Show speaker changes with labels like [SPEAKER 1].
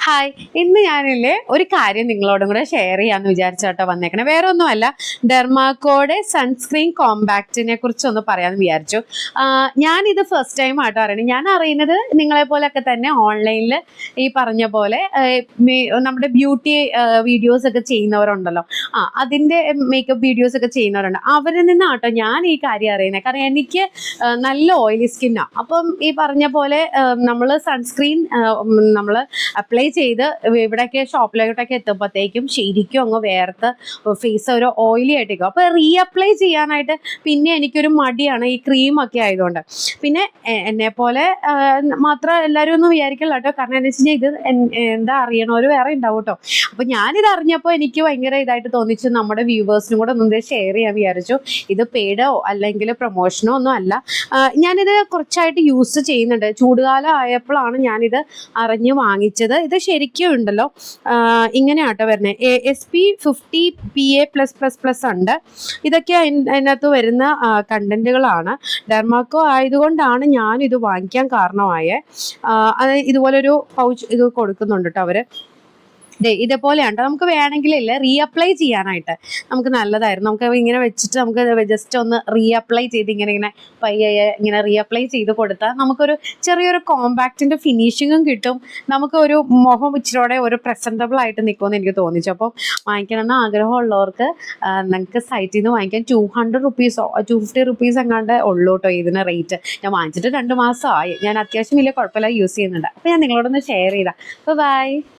[SPEAKER 1] Hi, ഇന്ന് ഞാനില്ലേ ഒരു കാര്യം നിങ്ങളോടും കൂടെ ഷെയർ ചെയ്യാമെന്ന് വിചാരിച്ചോട്ടോ വന്നേക്കണേ. വേറെ ഒന്നുമല്ല, ഡെർമാക്കോയുടെ സൺസ്ക്രീൻ കോമ്പാക്റ്റിനെ കുറിച്ചൊന്ന് പറയാമെന്ന് വിചാരിച്ചു. ഞാനിത് ഫസ്റ്റ് ടൈം ആട്ടോ അറിയണത്. ഞാൻ അറിയുന്നത് നിങ്ങളെ പോലെയൊക്കെ തന്നെ ഓൺലൈനിൽ ഈ പറഞ്ഞ പോലെ നമ്മുടെ ബ്യൂട്ടി വീഡിയോസ് ഒക്കെ ചെയ്യുന്നവരുണ്ടല്ലോ, അതിൻ്റെ മേക്കപ്പ് വീഡിയോസ് ഒക്കെ ചെയ്യുന്നവരുണ്ട്. അവരിൽ നിന്നാട്ടോ ഞാൻ ഈ കാര്യം അറിയുന്നത്. കാരണം എനിക്ക് നല്ല ഓയിലി സ്കിന്നാണ്. അപ്പം ഈ പറഞ്ഞ പോലെ നമ്മൾ സൺസ്ക്രീൻ നമ്മൾ അപ്ലൈ ചെയ്ത് ഇവിടെയൊക്കെ ഷോപ്പിലോട്ടൊക്കെ എത്തുമ്പോഴത്തേക്കും ശരിക്കും അങ്ങ് വേർത്ത് ഫേസ് ഒരു ഓയിലി ആയിട്ടേക്കും. അപ്പോൾ റീഅപ്ലൈ ചെയ്യാനായിട്ട് പിന്നെ എനിക്കൊരു മടിയാണ്, ഈ ക്രീമൊക്കെ ആയതുകൊണ്ട്. പിന്നെ എന്നെപ്പോലെ മാത്രം എല്ലാവരും ഒന്നും വിചാരിക്കില്ല കേട്ടോ. കാരണം എന്താ വെച്ച് കഴിഞ്ഞാൽ ഇത് എന്താ അറിയണവർ വേറെ ഉണ്ടാവും കേട്ടോ. അപ്പോൾ ഞാനിത് അറിഞ്ഞപ്പോൾ എനിക്ക് ഭയങ്കര ഇതായിട്ട് തോന്നിച്ചു, നമ്മുടെ വ്യൂവേഴ്സിനും കൂടെ ഒന്നും ഷെയർ ചെയ്യാൻ വിചാരിച്ചു. ഇത് പെയ്ഡോ അല്ലെങ്കിൽ പ്രൊമോഷനോ ഒന്നും അല്ല. ഞാനിത് കുറച്ചായിട്ട് യൂസ് ചെയ്യുന്നുണ്ട്. ചൂടുകാലം ആയപ്പോഴാണ് ഞാനിത് അറിഞ്ഞ് വാങ്ങിച്ചത്. ഇത് ശരിക്കും ഉണ്ടല്ലോ ഇങ്ങനെയാട്ടോ വരുന്നത്. SPF50 PA+++ ഉണ്ട്. ഇതൊക്കെ അതിനകത്ത് വരുന്ന കണ്ടന്റുകളാണ്. ഡെർമാക്കോ ആയതുകൊണ്ടാണ് ഞാനിത് വാങ്ങിക്കാൻ കാരണമായത്. അത് ഇതുപോലൊരു പൗച്ച് ഇത് കൊടുക്കുന്നുണ്ട് കേട്ടോ അവർ. ഇതേപോലെയാണ്. നമുക്ക് വേണമെങ്കിലില്ല റീഅപ്ലൈ ചെയ്യാനായിട്ട് നമുക്ക് നല്ലതായിരുന്നു. നമുക്ക് ഇങ്ങനെ വെച്ചിട്ട് നമുക്ക് ജസ്റ്റ് ഒന്ന് റീഅപ്ലൈ ചെയ്ത് ഇങ്ങനെ പയ്യെ ഇങ്ങനെ റീഅപ്ലൈ ചെയ്ത് കൊടുത്താൽ നമുക്കൊരു ചെറിയൊരു കോമ്പാക്റ്റിൻ്റെ ഫിനിഷിങ്ങും കിട്ടും. നമുക്കൊരു മുഖം ഇച്ചിരിയോടെ ഒരു പ്രസൻറ്റബിൾ ആയിട്ട് നിൽക്കുമെന്ന് എനിക്ക് തോന്നിച്ചു. അപ്പം വാങ്ങിക്കണമെന്ന് ആഗ്രഹമുള്ളവർക്ക് നിങ്ങൾക്ക് സൈറ്റിൽ നിന്ന് വാങ്ങിക്കാൻ 200 റുപ്പീസോ 250 റുപ്പീസ് എങ്ങാണ്ട് ഉള്ളൂ കേട്ടോ ഇതിന് റേറ്റ്. ഞാൻ വാങ്ങിച്ചിട്ട് 2 മാസമായി. ഞാൻ അത്യാവശ്യം വലിയ കുഴപ്പമില്ല യൂസ് ചെയ്യുന്നുണ്ട്. അപ്പോൾ ഞാൻ നിങ്ങളോടൊന്ന് ഷെയർ ചെയ്താൽ. അപ്പോൾ ബൈ.